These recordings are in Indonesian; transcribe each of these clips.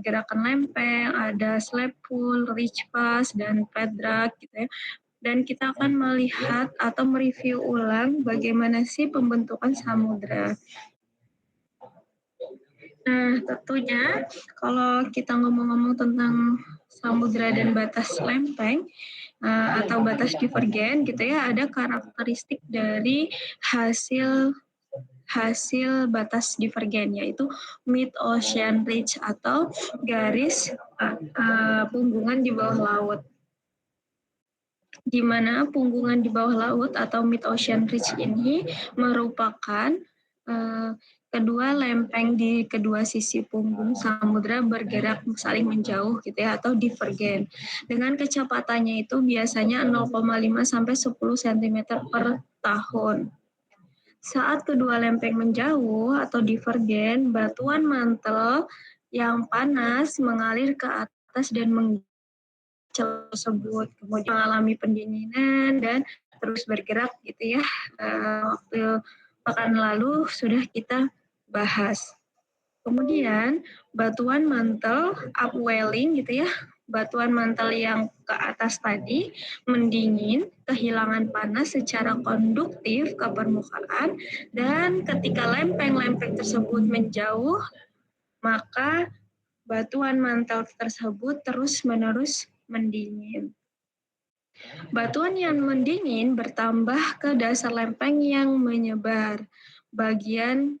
pergerakan lempeng, ada slab pull, ridge pass, dan flat drag gitu ya. Dan kita akan melihat atau mereview ulang bagaimana sih pembentukan samudra. Nah, tentunya kalau kita ngomong-ngomong tentang samudra dan batas lempeng atau batas divergen gitu ya, ada karakteristik dari hasil batas divergen, yaitu mid-ocean ridge atau garis punggungan di bawah laut. Di mana punggungan di bawah laut atau mid-ocean ridge ini merupakan kedua lempeng di kedua sisi punggung samudra bergerak saling menjauh gitu ya, atau divergen. Dengan kecepatannya itu biasanya 0,5 sampai 10 cm per tahun. Saat kedua lempeng menjauh atau divergen, batuan mantel yang panas mengalir ke atas dan tersebut, kemudian mengalami pendinginan dan terus bergerak gitu ya. Waktu pekan lalu sudah kita bahas. Kemudian batuan mantel upwelling gitu ya, batuan mantel yang ke atas tadi mendingin, kehilangan panas secara konduktif ke permukaan, dan ketika lempeng-lempeng tersebut menjauh, maka batuan mantel tersebut terus-menerus mendingin. Batuan yang mendingin bertambah ke dasar lempeng yang menyebar. Bagian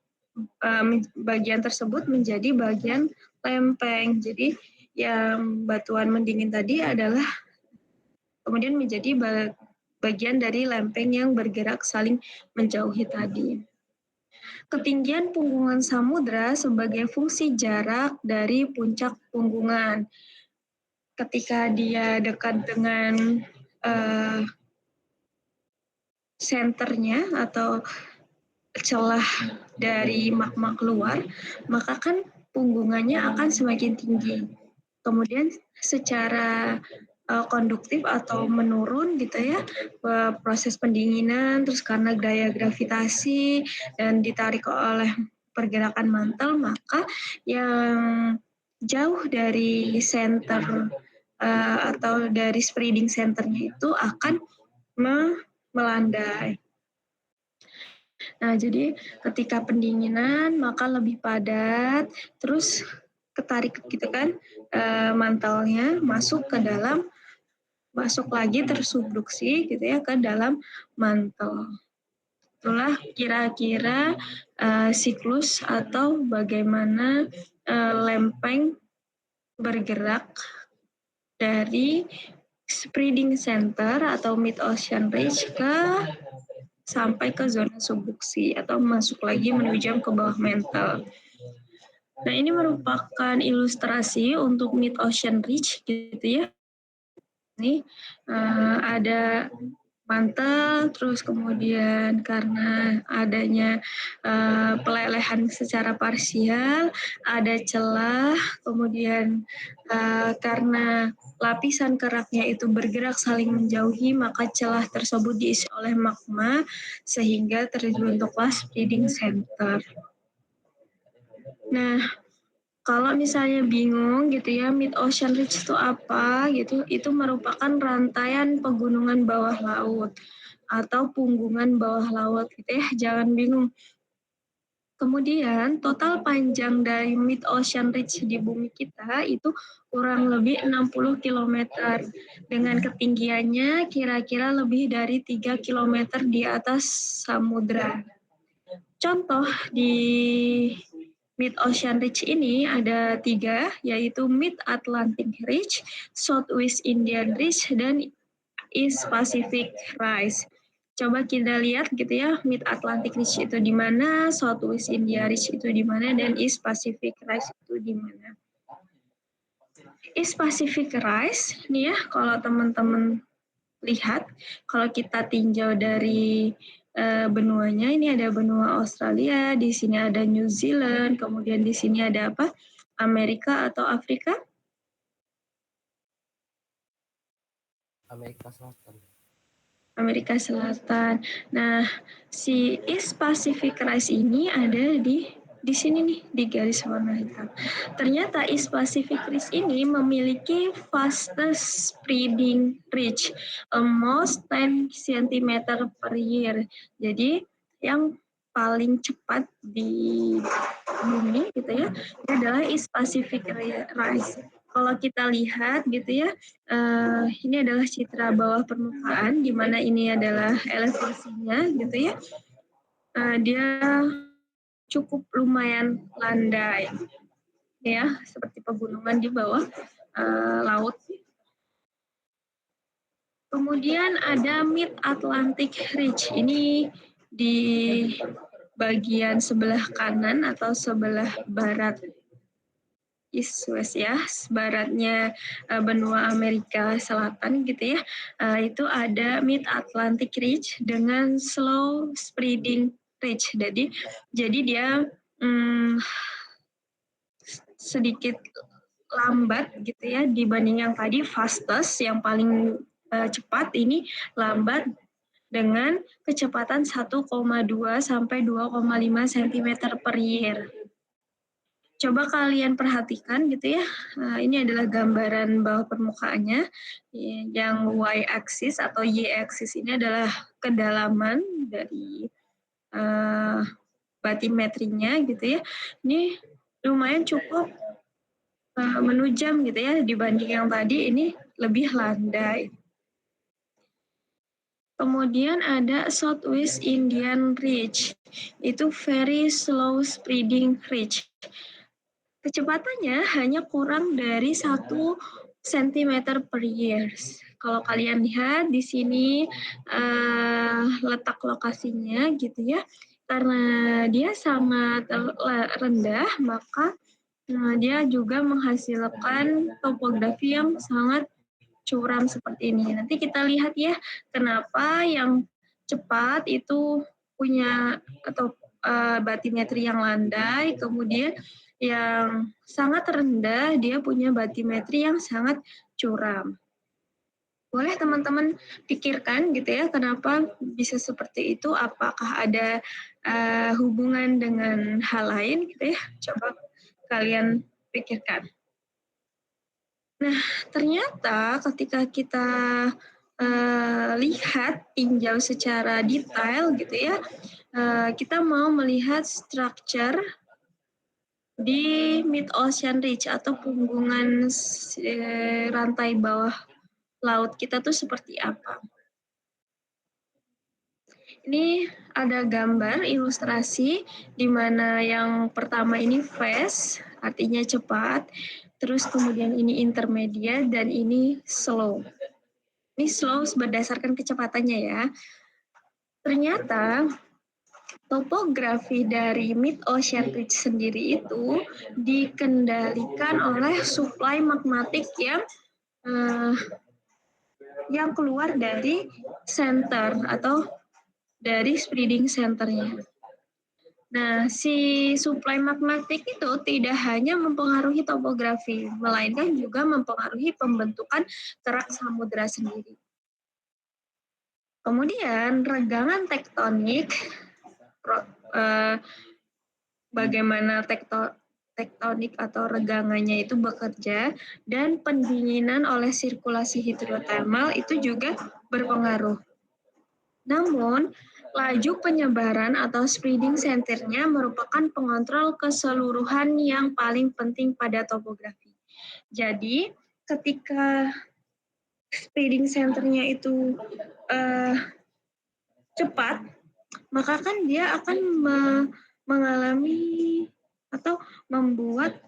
tersebut menjadi bagian lempeng. Jadi yang batuan mendingin tadi adalah kemudian menjadi bagian dari lempeng yang bergerak saling menjauhi tadi. Ketinggian punggungan samudra sebagai fungsi jarak dari puncak punggungan. Ketika dia dekat dengan senternya atau celah dari magma keluar, maka kan punggungannya akan semakin tinggi. Kemudian secara konduktif atau menurun gitu ya, proses pendinginan, terus karena gaya gravitasi dan ditarik oleh pergerakan mantel, maka yang jauh dari center atau dari spreading centernya itu akan melandai. Nah, jadi ketika pendinginan maka lebih padat, terus ketarik gitu kan mantelnya masuk lagi tersubduksi gitu ya ke dalam mantel. Itulah kira-kira siklus atau bagaimana lempeng bergerak dari spreading center atau mid-ocean ridge sampai ke zona subduksi atau masuk lagi menuju ke bawah mantle. Nah, ini merupakan ilustrasi untuk mid-ocean ridge gitu ya. Ini ada mantel, terus kemudian karena adanya pelelehan secara parsial, ada celah, kemudian karena lapisan keraknya itu bergerak saling menjauhi, maka celah tersebut diisi oleh magma sehingga terbentuklah spreading center. Nah, kalau misalnya bingung gitu ya, mid-ocean ridge itu apa gitu, itu merupakan rantaian pegunungan bawah laut atau punggungan bawah laut gitu ya, jangan bingung. Kemudian total panjang dari mid-ocean ridge di bumi kita itu kurang lebih 60 km dengan ketinggiannya kira-kira lebih dari 3 km di atas samudra. Contoh di Mid-Ocean Ridge ini ada 3, yaitu Mid-Atlantic Ridge, Southwest Indian Ridge, dan East Pacific Ridge. Coba kita lihat gitu ya, Mid-Atlantic Ridge itu di mana, Southwest India Ridge itu di mana, dan East Pacific Ridge itu di mana. East Pacific Ridge, nih ya, kalau teman-teman lihat, kalau kita tinjau dari benuanya, ini ada benua Australia, di sini ada New Zealand, kemudian di sini ada apa? Amerika atau Afrika? Amerika Selatan. Amerika Selatan. Nah, si East Pacific Rise ini ada di di sini nih, di garis warna hitam. Ternyata East Pacific Ridge ini memiliki fastest spreading ridge, almost 10 cm per year. Jadi yang paling cepat di bumi gitu ya, ini adalah East Pacific Rise. Kalau kita lihat gitu ya, ini adalah citra bawah permukaan, di mana ini adalah elevasinya gitu ya. Dia cukup lumayan landai, ya, seperti pegunungan di bawah laut. Kemudian ada Mid Atlantic Ridge. Ini di bagian sebelah kanan atau sebelah barat East West ya, baratnya benua Amerika Selatan gitu ya. Itu ada Mid Atlantic Ridge dengan slow spreading ridge. Jadi dia sedikit lambat gitu ya dibanding yang tadi fastest yang paling cepat, ini lambat dengan kecepatan 1,2 sampai 2,5 cm per year. Coba kalian perhatikan gitu ya, ini adalah gambaran bawah permukaannya, yang y-axis atau y-axis ini adalah kedalaman dari batimetrinya gitu ya. Ini lumayan cukup menujam gitu ya, dibanding yang tadi ini lebih landai. Kemudian ada Southwest Indian Ridge, itu very slow spreading ridge. Kecepatannya hanya kurang dari 1 cm per year. Kalau kalian lihat di sini letak lokasinya gitu ya, karena dia sangat rendah, maka dia juga menghasilkan topografi yang sangat curam seperti ini. Nanti kita lihat ya, kenapa yang cepat itu punya atau batimetri yang landai, kemudian yang sangat rendah dia punya batimetri yang sangat curam. Boleh teman-teman pikirkan gitu ya, kenapa bisa seperti itu? Apakah ada hubungan dengan hal lain gitu ya? Coba kalian pikirkan. Nah, ternyata ketika kita lihat, tinjau secara detail gitu ya, kita mau melihat structure di mid-ocean ridge atau punggungan rantai bawah laut kita tuh seperti apa. Ini ada gambar ilustrasi di mana yang pertama ini fast, artinya cepat, terus kemudian ini intermediate dan ini slow. Ini slow berdasarkan kecepatannya ya. Ternyata topografi dari mid-ocean ridge sendiri itu dikendalikan oleh suplai magmatik yang keluar dari center atau dari spreading centernya. Nah, si suplai magmatik itu tidak hanya mempengaruhi topografi, melainkan juga mempengaruhi pembentukan kerak samudera sendiri. Kemudian regangan tektonik, bagaimana tektonik atau regangannya itu bekerja, dan pendinginan oleh sirkulasi hidrotermal itu juga berpengaruh. Namun, laju penyebaran atau spreading centernya merupakan pengontrol keseluruhan yang paling penting pada topografi. Jadi, ketika spreading centernya itu cepat, maka kan dia akan mengalami atau membuat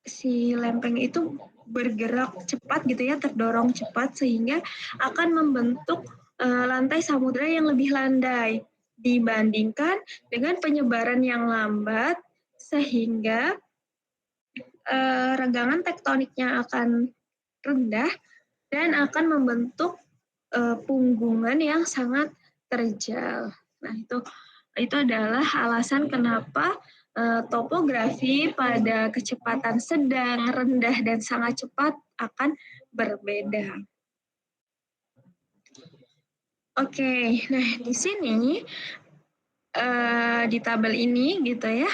si lempeng itu bergerak cepat gitu ya, terdorong cepat sehingga akan membentuk lantai samudera yang lebih landai dibandingkan dengan penyebaran yang lambat, sehingga regangan tektoniknya akan rendah dan akan membentuk punggungan yang sangat terjal. Nah, itu adalah alasan kenapa topografi pada kecepatan sedang, rendah, dan sangat cepat akan berbeda. Oke, nah di sini di tabel ini gitu ya,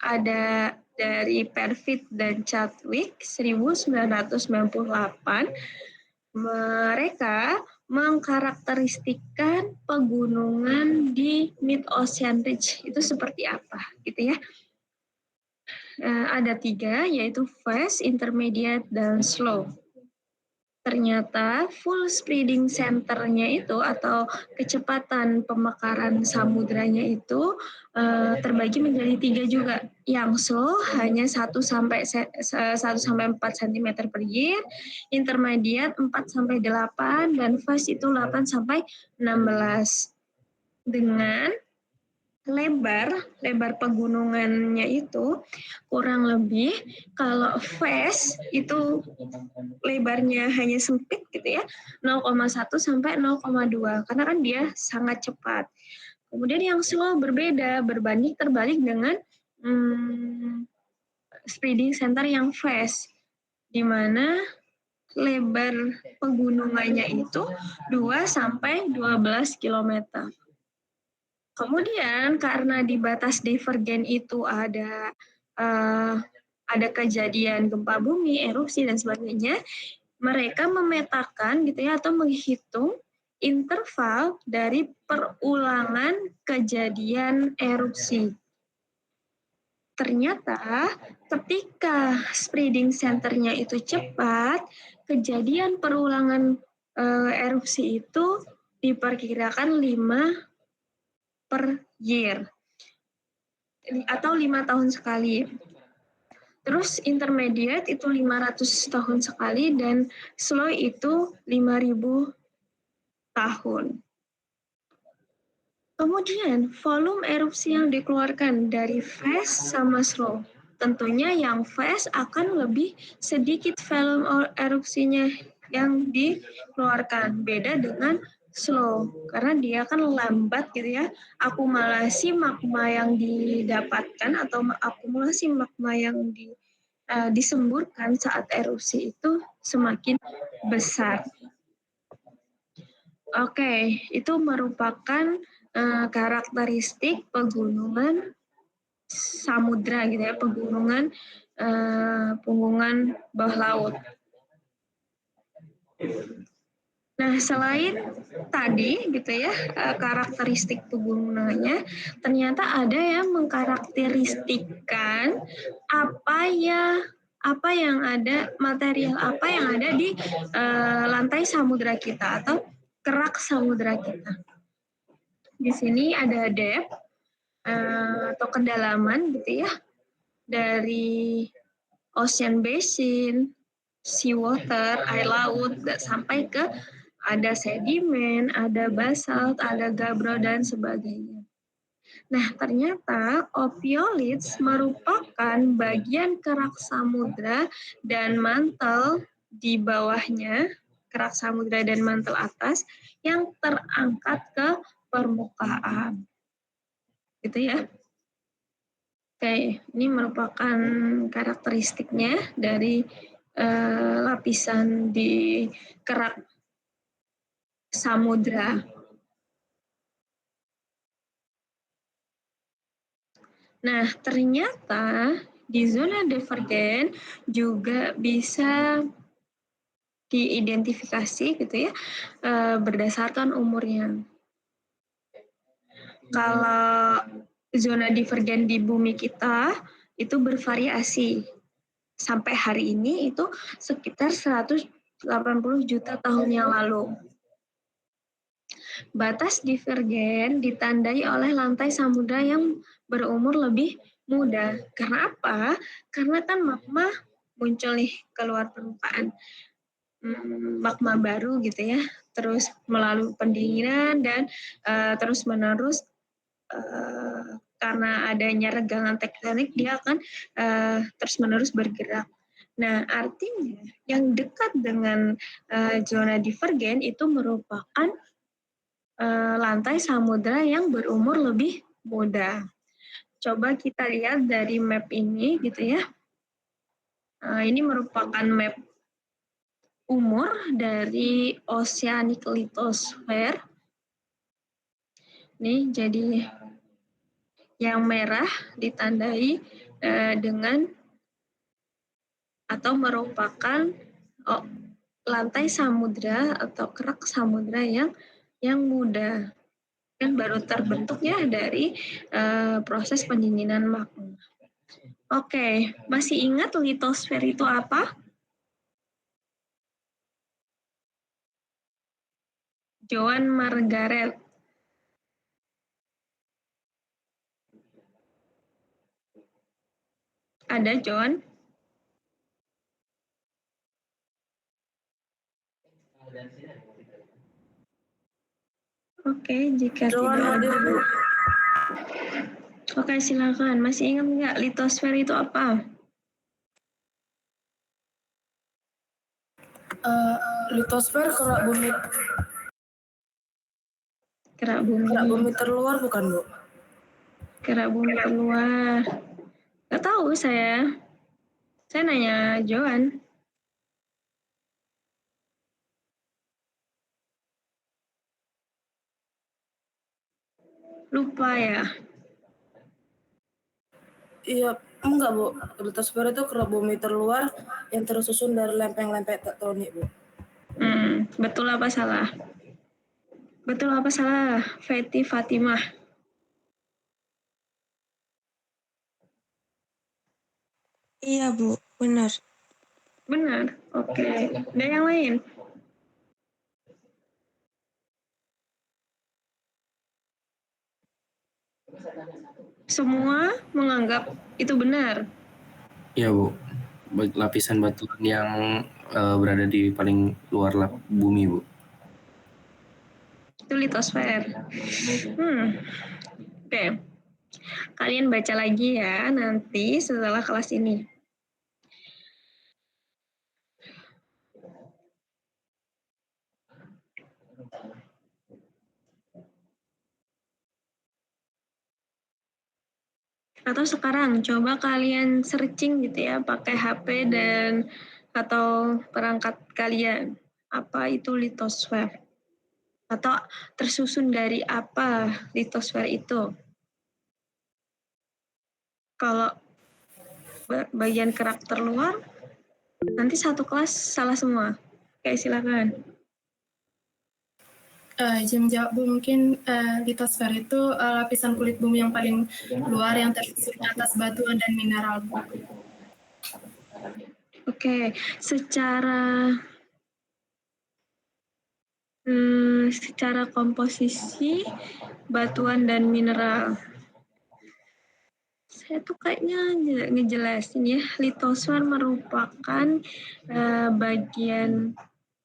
ada dari Perfit dan Chadwick 1998. Mereka mengkarakteristikkan pegunungan di Mid-Ocean Ridge itu seperti apa, gitu ya. Ada 3, yaitu fast, intermediate, dan slow. Ternyata full spreading center-nya itu atau kecepatan pemekaran samudranya itu terbagi menjadi 3 juga. Yang slow hanya 1 sampai 4 cm per year, intermediate 4 sampai 8, dan fast itu 8 sampai 16. Dengan lebar pegunungannya itu kurang lebih, kalau fast itu lebarnya hanya sempit gitu ya, 0,1 sampai 0,2 karena kan dia sangat cepat. Kemudian yang slow berbeda, berbanding terbalik dengan spreading center yang fast, di mana lebar pegunungannya itu 2 sampai 12 km. Kemudian karena di batas divergen itu ada kejadian gempa bumi, erupsi dan sebagainya, mereka memetakan gitu ya atau menghitung interval dari perulangan kejadian erupsi. Ternyata ketika spreading center-nya itu cepat, kejadian perulangan erupsi itu diperkirakan 5 per year atau 5 tahun sekali. Terus intermediate itu 500 tahun sekali dan slow itu 5.000 tahun. Kemudian volume erupsi yang dikeluarkan dari fast sama slow. Tentunya yang fast akan lebih sedikit volume erupsinya yang dikeluarkan, beda dengan slow karena dia kan lambat gitu ya. Akumulasi magma yang didapatkan atau akumulasi magma yang disemburkan saat erupsi itu semakin besar. Oke, itu merupakan karakteristik pegunungan samudra gitu ya, pegunungan bawah laut. Nah, selain tadi gitu ya karakteristik pegunungannya, ternyata ada yang mengkarakteristikkan material apa yang ada di lantai samudra kita atau kerak samudra kita. Di sini ada depth atau kedalaman gitu ya, dari ocean basin, seawater, air laut, sampai ke ada sedimen, ada basalt, ada gabbro, dan sebagainya. Nah, ternyata ophiolites merupakan bagian kerak samudra dan mantel di bawahnya, kerak samudra dan mantel atas, yang terangkat ke permukaan. Gitu ya. Oke, ini merupakan karakteristiknya dari lapisan di kerak samudra. Nah, ternyata di zona divergen juga bisa diidentifikasi gitu ya berdasarkan umurnya. Kalau zona divergen di bumi kita itu bervariasi. Sampai hari ini itu sekitar 180 juta tahun yang lalu. Batas divergen ditandai oleh lantai samudra yang berumur lebih muda. Karena apa? Karena kan magma muncul nih keluar permukaan. Magma baru gitu ya. Terus melalui pendinginan dan terus-menerus karena adanya regangan tektonik dia akan terus-menerus bergerak. Nah, artinya yang dekat dengan zona divergen itu merupakan lantai samudra yang berumur lebih muda. Coba kita lihat dari map ini gitu ya. Ini merupakan map umur dari oceanic lithosfer. Nih, jadi yang merah ditandai dengan atau merupakan lantai samudra atau kerak samudra yang muda dan baru terbentuk ya dari proses pendinginan magma. Oke, masih ingat litosfer itu apa? Joan Margaret. Ada Joan? Oke, jika Joan tidak hadir, ada. Bu. Oke, silakan. Masih ingat nggak litosfer itu apa? Litosfer kerak bumi Kerak bumi terluar bukan, Bu? Kerak bumi terluar. Nggak tahu saya. Saya nanya Joan. Lupa ya. Iya, enggak, Bu. Litosfer itu kerak bumi terluar yang tersusun dari lempeng-lempeng tektonik, Bu. Betul apa salah? Betul apa salah? Feti Fatimah. Iya, Bu. Benar. Benar. Oke. Ada yang lain? Semua menganggap itu benar. Iya, Bu. Lapisan batuan yang berada di paling luar bumi, Bu. Itu litosfer. Oke. Kalian baca lagi ya nanti setelah kelas ini. Atau sekarang coba kalian searching gitu ya pakai HP dan atau perangkat kalian. Apa itu litosfer? Atau tersusun dari apa litosfer itu? Kalau bagian kerak terluar, nanti satu kelas salah semua. Oke, silakan. Izin menjawab, Bu, mungkin litosfer itu lapisan kulit bumi yang paling luar yang tersusun atas batuan dan mineral. Oke, secara komposisi batuan dan mineral. Saya tuh kayaknya ngejelasin ya, litosfer merupakan bagian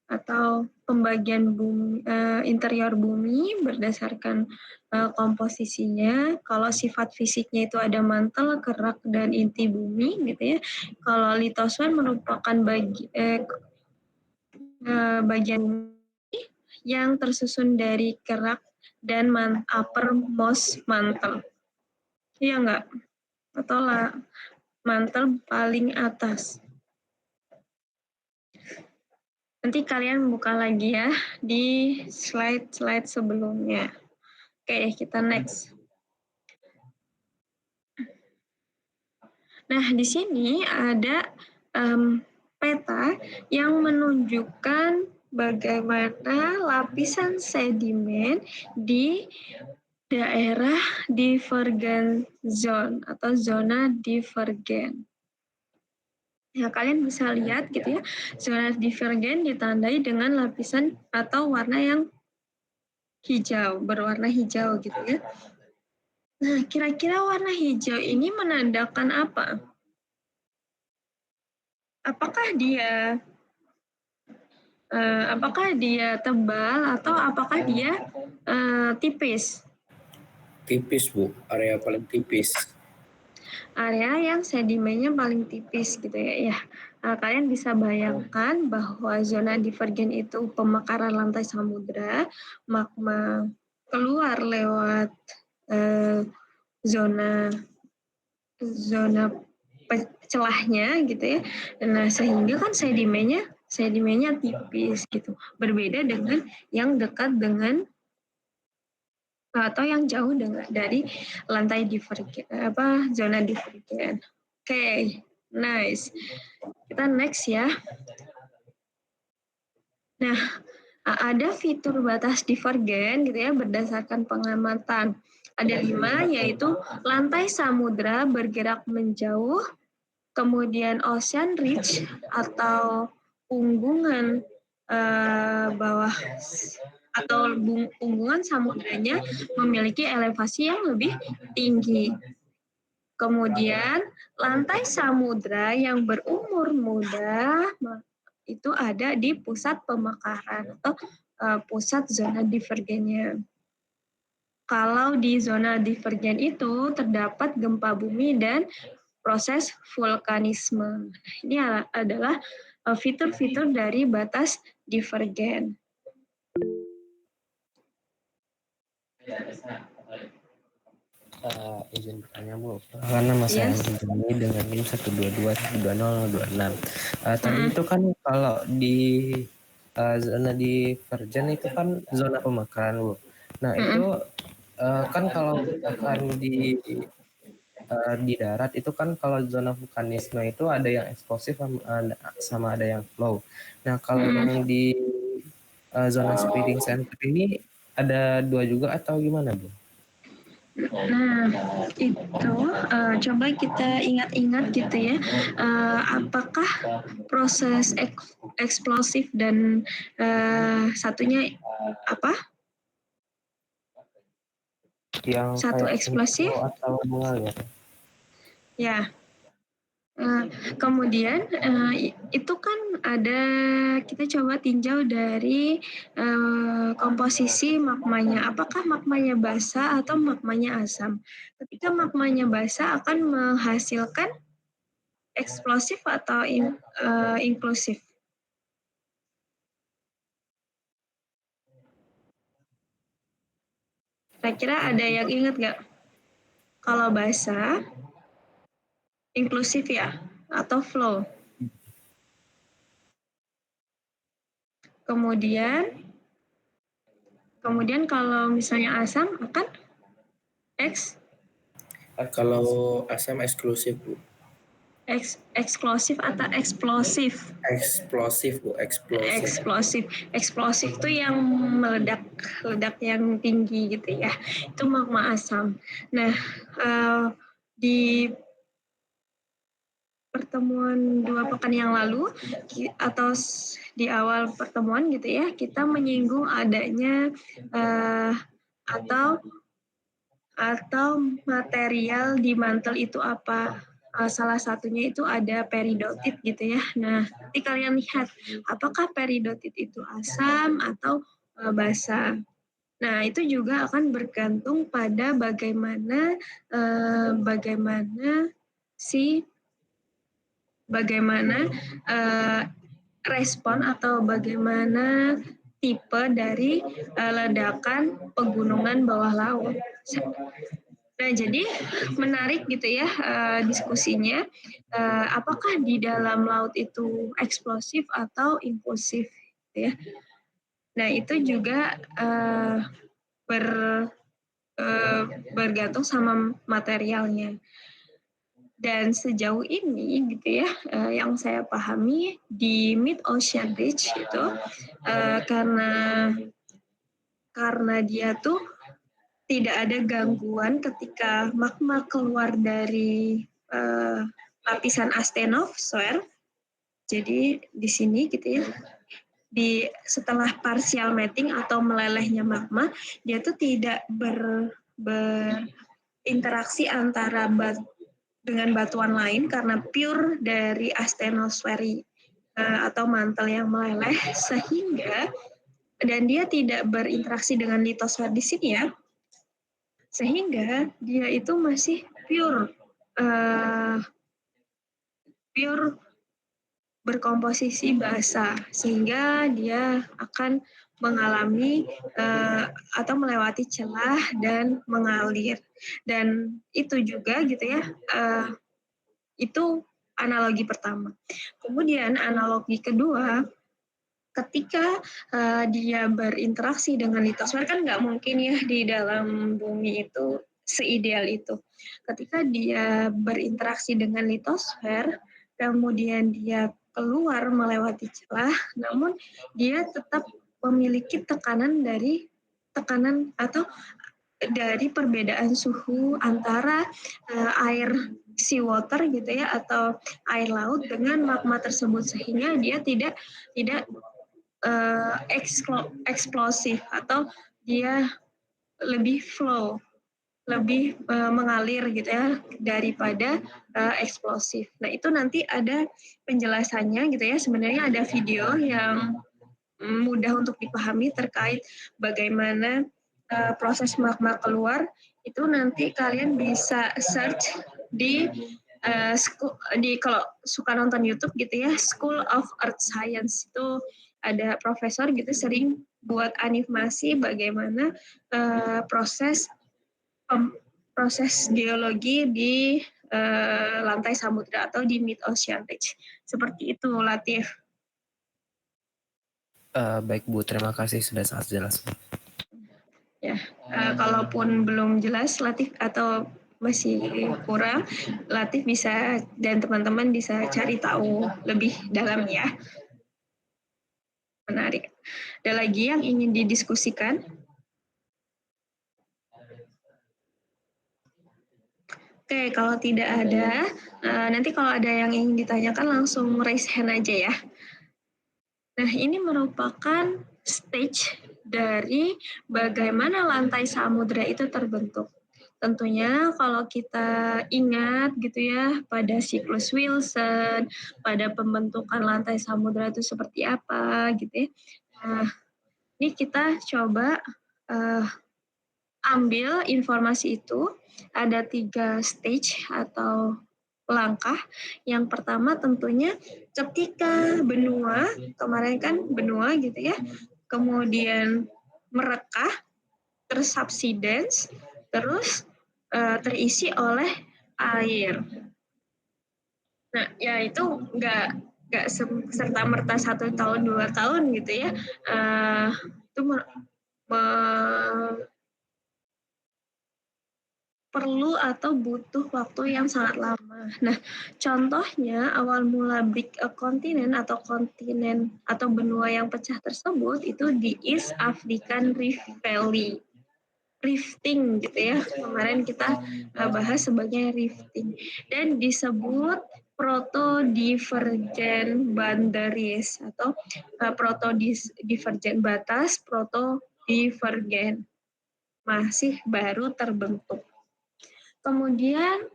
atau pembagian bumi, interior bumi berdasarkan komposisinya. Kalau sifat fisiknya itu ada mantel, kerak, dan inti bumi gitu ya. Kalau litosfer merupakan bagian bumi yang tersusun dari kerak dan uppermost mantle. Iya nggak? Atau mantel paling atas. Nanti kalian buka lagi ya di slide-slide sebelumnya. Oke, kita next. Nah, di sini ada peta yang menunjukkan bagaimana lapisan sedimen di daerah divergen zone atau zona divergen. Ya, kalian bisa lihat gitu ya, zona divergen ditandai dengan lapisan atau warna yang hijau, berwarna hijau gitu ya. Nah, kira-kira warna hijau ini menandakan apa? Apakah dia tebal atau apakah dia tipis? Tipis, Bu. Area paling tipis. Area yang sedimennya paling tipis gitu ya. Kalian bisa bayangkan bahwa zona divergen itu pemekaran lantai samudra, magma keluar lewat zona celahnya gitu ya. Nah, sehingga kan sedimennya tipis gitu. Berbeda dengan yang dekat dengan atau yang jauh dari lantai divergen, zona divergen. Oke, nice. Kita next ya. Nah, ada fitur batas divergen gitu ya berdasarkan pengamatan. Ada 5, yaitu lantai samudra bergerak menjauh, kemudian ocean ridge atau punggungan bawah atau punggungan samudranya memiliki elevasi yang lebih tinggi. Kemudian lantai samudra yang berumur muda itu ada di pusat pemekaran atau pusat zona divergennya. Kalau di zona divergen itu terdapat gempa bumi dan proses vulkanisme. Ini adalah fitur-fitur dari batas divergen. Izin bertanya Bu, karena masa yang terjadi dengan NIM 122.120.26. Tadi itu kan kalau di zona divergen itu kan zona pemekaran Bu. Nah itu kan kalau misalkan di darat itu kan kalau zona vulkanisme itu ada yang eksplosif sama ada yang flow. Nah kalau yang di zona spreading center ini ada 2 juga atau gimana Bu? Nah, itu coba kita ingat-ingat gitu ya, apakah proses eksplosif dan satunya apa? Yang satu kayak eksplosif atau mengalir? Ya. Kemudian itu kan ada, kita coba tinjau dari komposisi magmanya. Apakah magmanya basa atau magmanya asam? Ketika magmanya basa akan menghasilkan eksplosif atau inklusif. Kira-kira ada yang ingat nggak? Kalau basa, inklusif ya, atau flow. Kemudian kalau misalnya asam akan Kalau asam eksklusif Bu. Eksplosif atau eksplosif? Eksplosif Bu, eksplosif. Eksplosif itu yang meledak yang tinggi gitu ya. Itu magma asam. Nah, di pertemuan 2 pekan yang lalu atau di awal pertemuan gitu ya, kita menyinggung adanya atau material di mantel itu apa. Salah satunya itu ada peridotit gitu ya. Nah, nanti kalian lihat apakah peridotit itu asam atau basa. Nah, itu juga akan bergantung pada bagaimana respon atau bagaimana tipe dari ledakan pegunungan bawah laut. Nah, jadi menarik gitu ya diskusinya. Apakah di dalam laut itu eksplosif atau impulsif? Ya. Nah, itu juga bergantung sama materialnya. Dan sejauh ini gitu ya, yang saya pahami di Mid Ocean Ridge itu karena dia tuh tidak ada gangguan ketika magma keluar dari lapisan astenosfer. Jadi di sini gitu ya, setelah partial melting atau melelehnya magma, dia tuh tidak berinteraksi antara dengan batuan lain karena pure dari astenosfer atau mantel yang meleleh, sehingga dan dia tidak berinteraksi dengan litosfer di sini ya, sehingga dia itu masih pure berkomposisi basa, sehingga dia akan mengalami atau melewati celah dan mengalir. Dan itu juga gitu ya, itu analogi pertama. Kemudian analogi kedua, ketika dia berinteraksi dengan litosfer, kan nggak mungkin ya di dalam bumi itu seideal itu. Ketika dia berinteraksi dengan litosfer, kemudian dia keluar melewati celah, namun dia tetap memiliki tekanan atau dari perbedaan suhu antara air seawater gitu ya atau air laut dengan magma tersebut, sehingga dia tidak eksplosif atau dia lebih flow, lebih mengalir gitu ya daripada eksplosif. Nah, itu nanti ada penjelasannya gitu ya. Sebenarnya ada video yang mudah untuk dipahami terkait bagaimana proses magma keluar. Itu nanti kalian bisa search di kalau suka nonton YouTube gitu ya, School of Earth Science, itu ada profesor gitu sering buat animasi bagaimana proses geologi di lantai samudra atau di mid ocean ridge. Seperti itu, Latif. Baik Bu, terima kasih sudah sangat jelas. Ya, kalaupun belum jelas Latif atau masih kurang, Latif bisa dan teman-teman bisa cari tahu lebih dalam ya. Menarik. Ada lagi yang ingin didiskusikan? Oke, kalau tidak ada, nanti kalau ada yang ingin ditanyakan langsung raise hand aja ya. Nah, ini merupakan stage dari bagaimana lantai samudra itu terbentuk. Tentunya kalau kita ingat gitu ya pada siklus Wilson, pada pembentukan lantai samudra itu seperti apa gitu ya. Nah, ini kita coba ambil informasi itu. Ada 3 stage atau langkah. Yang pertama tentunya ketika benua, kemarin kan benua gitu ya, kemudian merekah, tersubsidence, terus terisi oleh air. Nah, ya itu nggak serta-merta 1 tahun 2 tahun gitu ya. Itu perlu atau butuh waktu yang sangat lama. Nah, contohnya awal mula big continent atau kontinen atau benua yang pecah tersebut itu di East African Rift Valley. Rifting gitu ya. Kemarin kita bahas sebagai rifting dan disebut proto-divergent boundaries atau proto-divergent batas, proto-divergent masih baru terbentuk. Kemudian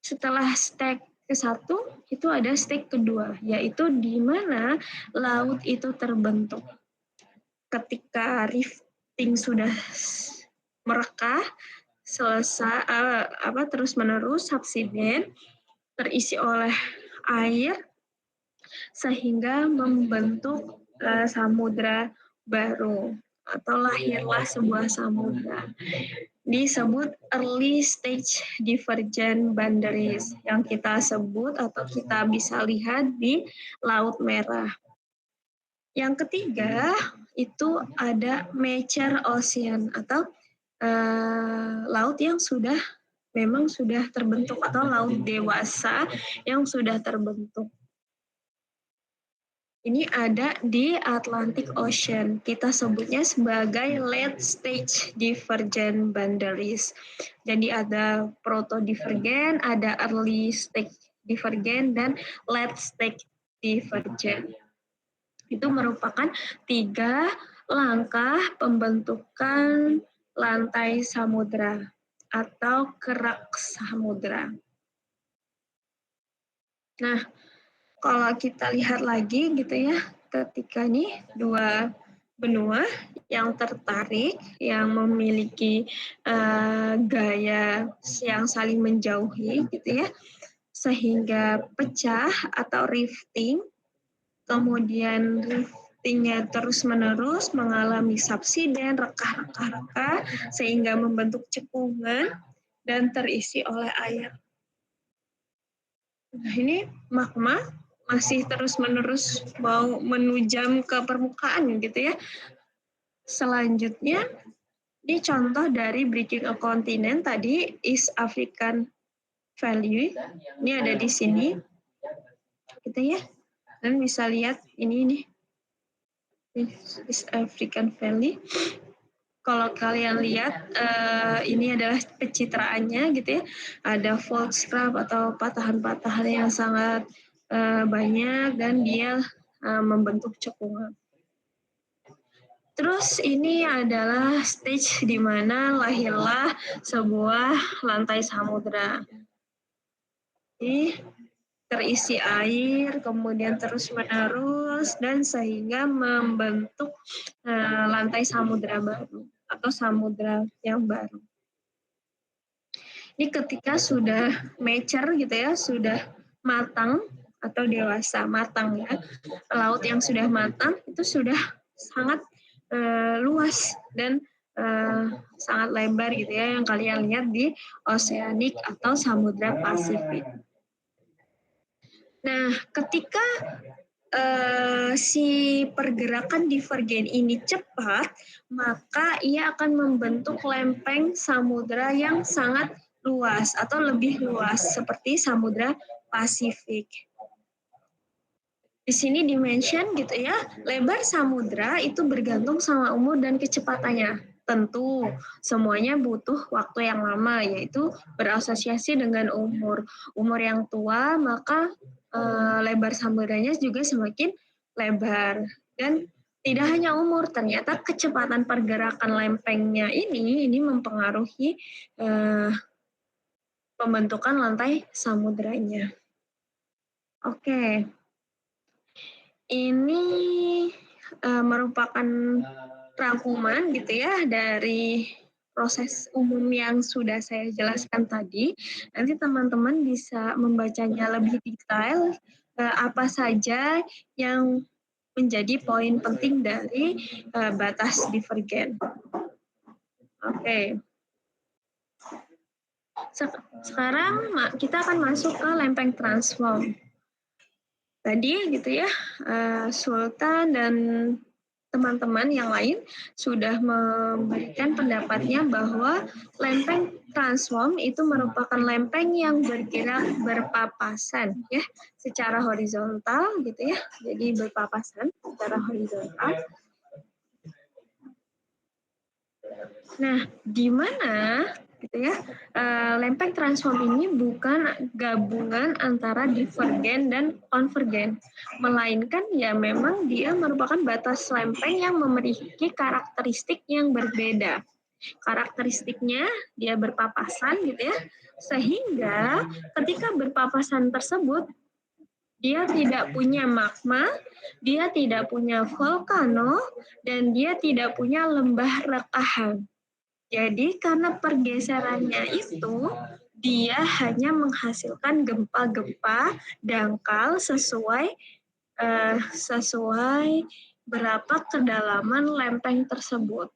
setelah stage ke-1 itu ada stage kedua, yaitu di mana laut itu terbentuk. Ketika rifting sudah merekah, selesai terus-menerus subsiden, terisi oleh air sehingga membentuk samudra baru atau lahirlah sebuah samudra. Disebut early stage divergent boundaries yang kita sebut atau kita bisa lihat di Laut Merah. Yang ketiga itu ada mature ocean atau laut yang memang sudah terbentuk atau laut dewasa yang sudah terbentuk. Ini ada di Atlantic Ocean. Kita sebutnya sebagai late stage divergent boundaries. Jadi ada proto-divergent, ada early stage divergent, dan late stage divergent. Itu merupakan 3 langkah pembentukan lantai samudra atau kerak samudra. Nah, kalau kita lihat lagi gitu ya, ketika nih 2 benua yang tertarik, yang memiliki gaya yang saling menjauhi gitu ya, sehingga pecah atau rifting, kemudian riftingnya terus-menerus mengalami subsiden, rekah, sehingga membentuk cekungan dan terisi oleh air. Nah, ini magma masih terus-menerus mau menujam ke permukaan gitu ya. Selanjutnya Ini contoh dari bridging a continent tadi, East African Valley. Ini ada di sini, gitu ya. Dan bisa lihat ini nih, East African Valley. Kalau kalian lihat, ini adalah pencitraannya gitu ya. Ada fault scarp atau patahan-patahan yang sangat banyak dan dia membentuk cekungan. Terus ini adalah stage di mana lahirlah sebuah lantai samudra. Jadi terisi air, kemudian terus-menerus, dan sehingga membentuk lantai samudra baru atau samudra yang baru. Ini ketika sudah mature gitu ya, sudah matang atau dewasa, matang ya, laut yang sudah matang itu sudah sangat luas dan sangat lebar gitu ya, yang kalian lihat di Oceanic atau Samudra Pasifik. Nah, ketika si pergerakan divergen ini cepat, maka ia akan membentuk lempeng samudra yang sangat luas atau lebih luas seperti Samudra Pasifik. Di sini dimension gitu ya, lebar samudra itu bergantung sama umur dan kecepatannya. Tentu semuanya butuh waktu yang lama, yaitu berasosiasi dengan umur. Umur yang tua maka lebar samudranya juga semakin lebar. Dan tidak hanya umur, ternyata kecepatan pergerakan lempengnya ini mempengaruhi pembentukan lantai samudranya. Oke. Ini merupakan rangkuman gitu ya dari proses umum yang sudah saya jelaskan tadi. Nanti teman-teman bisa membacanya lebih detail apa saja yang menjadi poin penting dari batas divergen. Oke. Sekarang kita akan masuk ke lempeng transform. Tadi gitu ya, Sultan dan teman-teman yang lain sudah memberikan pendapatnya bahwa lempeng transform itu merupakan lempeng yang bergerak berpapasan ya, secara horizontal gitu ya. Jadi berpapasan secara horizontal. Nah, di mana gitu ya, lempeng transform ini bukan gabungan antara divergen dan konvergen, melainkan ya memang dia merupakan batas lempeng yang memiliki karakteristik yang berbeda. Karakteristiknya dia berpapasan gitu ya, sehingga ketika berpapasan tersebut dia tidak punya magma, dia tidak punya volcano, dan dia tidak punya lembah rekahan. Jadi karena pergeserannya itu, dia hanya menghasilkan gempa-gempa dangkal sesuai berapa kedalaman lempeng tersebut.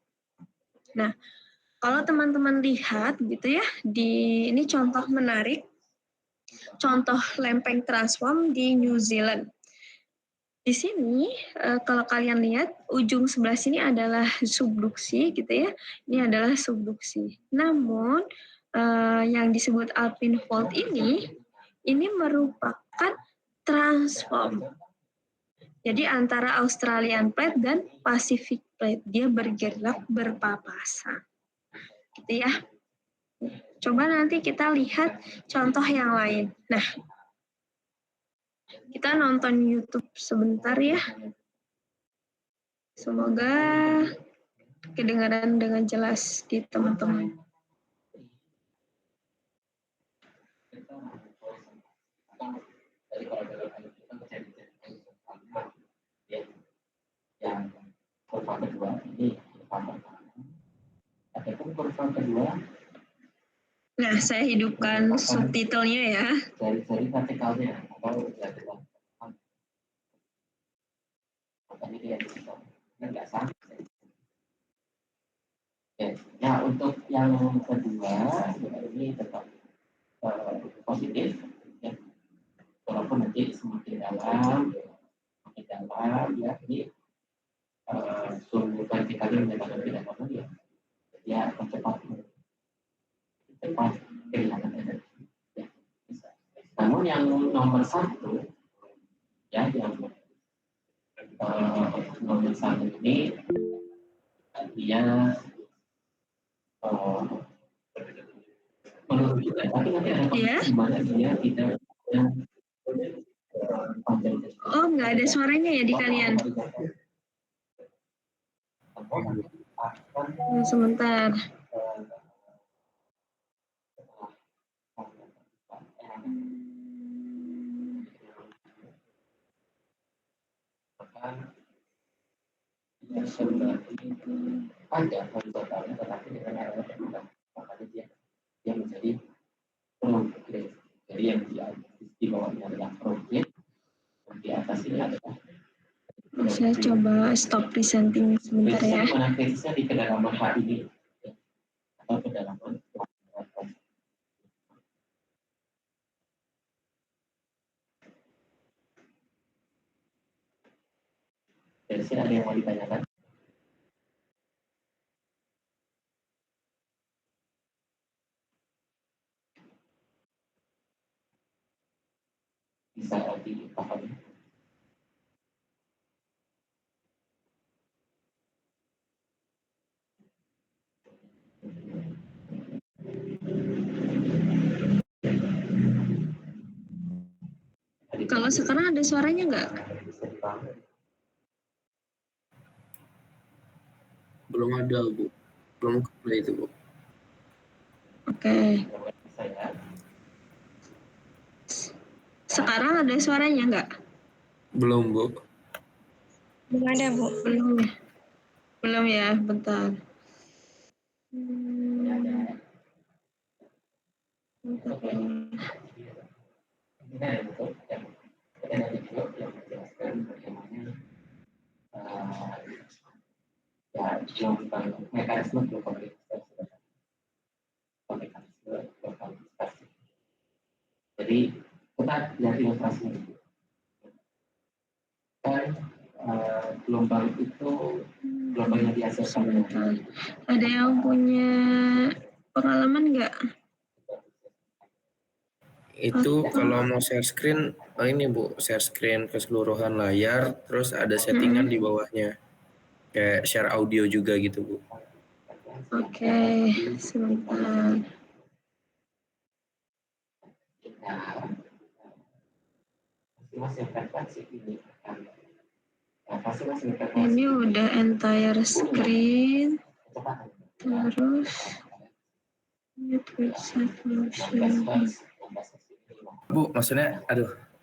Nah, kalau teman-teman lihat gitu ya, ini contoh menarik, contoh lempeng transform di New Zealand. Di sini, kalau kalian lihat, ujung sebelah sini adalah subduksi, gitu ya. Ini adalah subduksi. Namun, yang disebut Alpine Fault ini merupakan transform. Jadi antara Australian Plate dan Pacific Plate, dia bergerak berpapasan. Gitu ya. Coba nanti kita lihat contoh yang lain. Nah, kita nonton YouTube sebentar ya. Semoga kedengaran dengan jelas di teman-teman. Yang kurva kedua ini ataupun kurva kedua. Nah, saya hidupkan subtitlenya ya. Jari-jari vertikalnya atau jari-jari. Ini dia di situ. Enggak sama. Oke. Nah, untuk yang kedua, ini tetap positif. Ya. Walaupun nanti semakin dalam ya, ini sumbu vertikalnya menyebabkan tidak normal ya. Jadi dia cepat kehilangan energi. Ya, bisa. Namun yang nomor satu, ya yang nomor satu ini dia menurut kita, tapi nanti ada di mana dia tidak yang Oh, nggak ada suaranya ya di kalian? Sebentar. Ada horizontalnya, tetapi dengan area terbuka, makanya dia menjadi progres. Jadi yang di bawahnya adalah progres, dan di atas ini adalah. Saya coba stop presenting sebentar ya. Mana tesisnya di kedalaman H ini atau kedalaman. Dari sini ada yang mau ditanyakan? Bisa dipahami. Kalau sekarang ada suaranya nggak? Belum ada, Bu. Belum play itu, Bu. Oke. Sekarang ada suaranya nggak? Belum, Bu. Belum ada, Bu. Belum ya? Belum ya, bentar. Mekanisme jadi kita lihat ilustrasinya dulu. Kan gelombang itu gelombang yang dihasilkan. Ada yang punya pengalaman nggak? Itu kalau mau share screen, ini Bu, share screen keseluruhan layar, terus ada settingan di bawahnya. Kayak share audio juga gitu, Bu. Oke, sebentar. Ini udah entire screen. Terus Bu, maksudnya,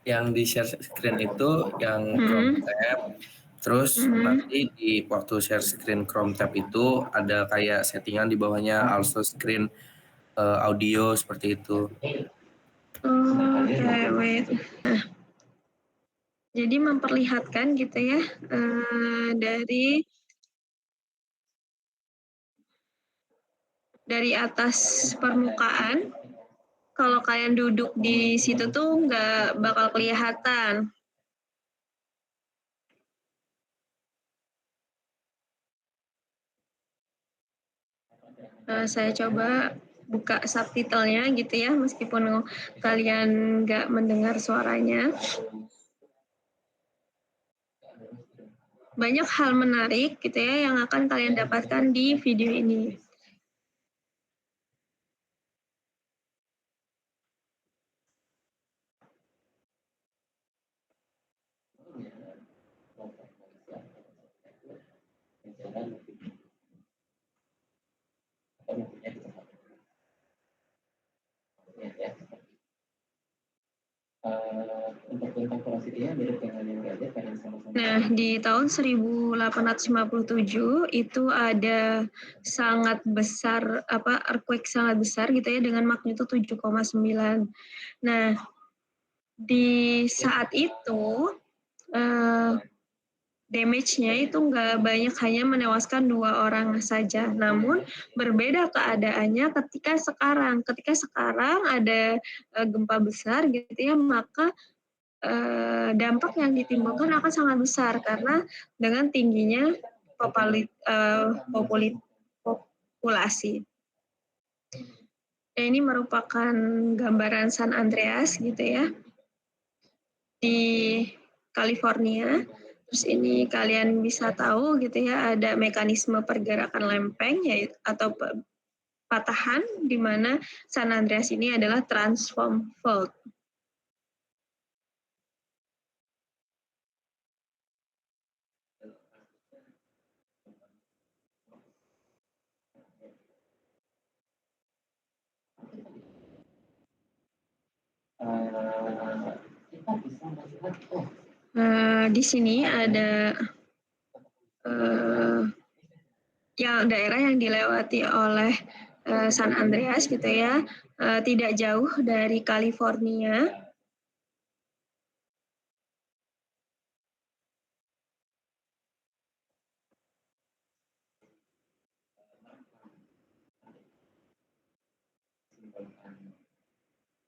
yang di share screen itu yang Chrome tab, terus nanti di waktu share screen Chrome tab itu ada kayak settingan di bawahnya also screen audio seperti itu. Oke, wait. Nah, jadi memperlihatkan gitu ya dari atas permukaan. Kalau kalian duduk di situ tuh nggak bakal kelihatan. Saya coba buka subtitlenya gitu ya, meskipun kalian nggak mendengar suaranya. Banyak hal menarik gitu ya yang akan kalian dapatkan di video ini. Nah, di tahun 1857 itu ada sangat besar earthquake sangat besar gitu ya dengan magnitudo 7,9. Nah, di saat itu damage-nya itu nggak banyak, hanya menewaskan 2 orang saja. Namun berbeda keadaannya ketika sekarang ada gempa besar gitu ya, maka dampak yang ditimbulkan akan sangat sirkulasi. Ini merupakan gambaran San Andreas gitu ya, di California. Terus ini kalian bisa tahu gitu ya, ada mekanisme pergerakan lempeng yaitu atau patahan, di mana San Andreas ini adalah transform fault. Kita bisa melihat Di sini ada yang daerah yang dilewati oleh San Andreas gitu ya, tidak jauh dari California.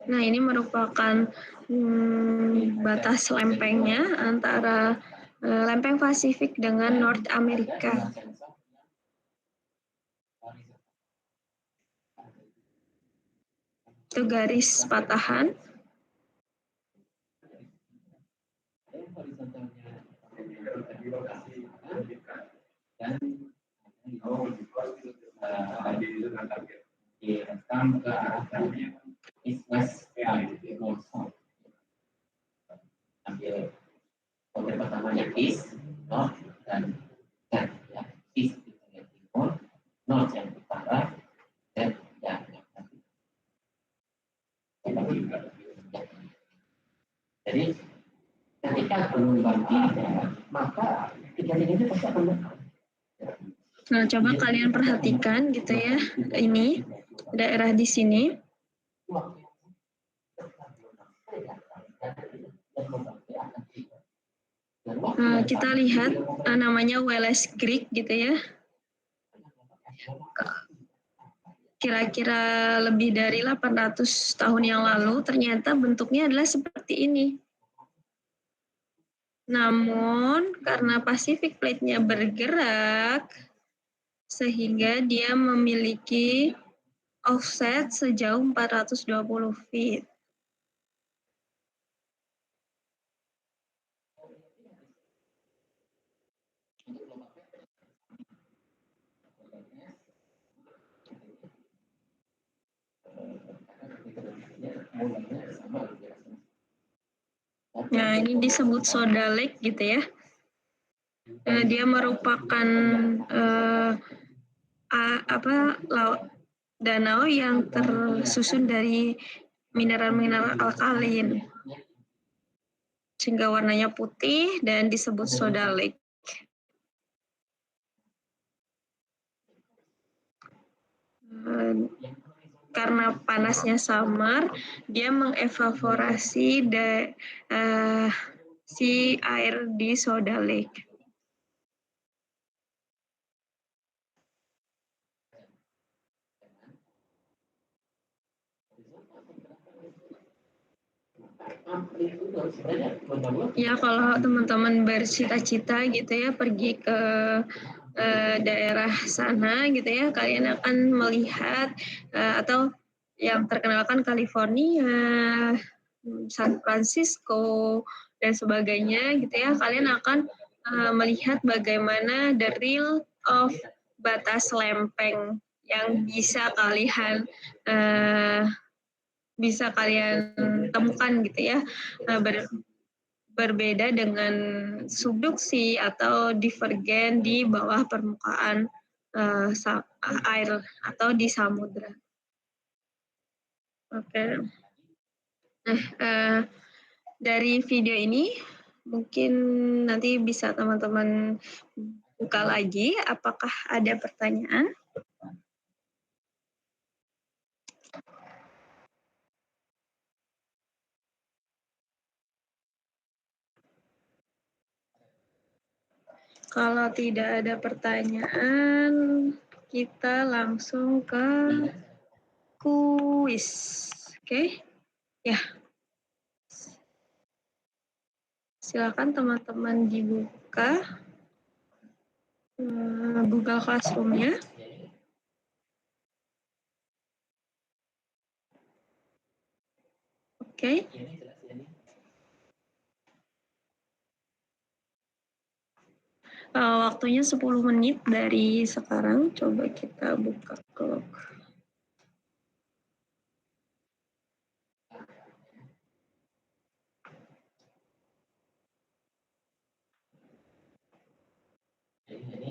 Nah, ini merupakan batas lempengnya antara lempeng Pasifik dengan North Amerika. Itu garis patahan. direkam ke arah east west north south. Ambil kode pertamanya east, north, dan south. Ya. East itu yang timur, north yang utara, dan yang jadi ketika gelombang ada, maka kejadian itu pasti akan berkembang. Nah, coba kalian perhatikan gitu ya, ini daerah di sini. Kita lihat namanya Welles Creek gitu ya. Kira-kira lebih dari 800 tahun yang lalu ternyata bentuknya adalah seperti ini. Namun karena Pacific Plate-nya bergerak sehingga dia memiliki offset sejauh 420 feet. Nah, ini disebut Soda Lake gitu ya. Dia merupakan danau yang tersusun dari mineral-mineral alkalin, sehingga warnanya putih dan disebut Soda Lake. Karena panasnya samar, dia mengevaporasi si air di Soda Lake. Ya, kalau teman-teman bercita-cita gitu ya pergi ke daerah sana gitu ya, kalian akan melihat atau yang terkenal kan California, San Francisco dan sebagainya gitu ya, kalian akan melihat bagaimana the real of batas lempeng yang bisa kalian temukan gitu ya, berbeda dengan subduksi atau divergen di bawah permukaan air atau di samudra. Oke. Nah, dari video ini mungkin nanti bisa teman-teman buka lagi. Apakah ada pertanyaan? Kalau tidak ada pertanyaan, kita langsung ke kuis. Oke? Ya. Silakan teman-teman dibuka Google Classroom-nya. Oke. Ini jelas ya nih. Waktunya 10 menit dari sekarang. Coba kita buka clock.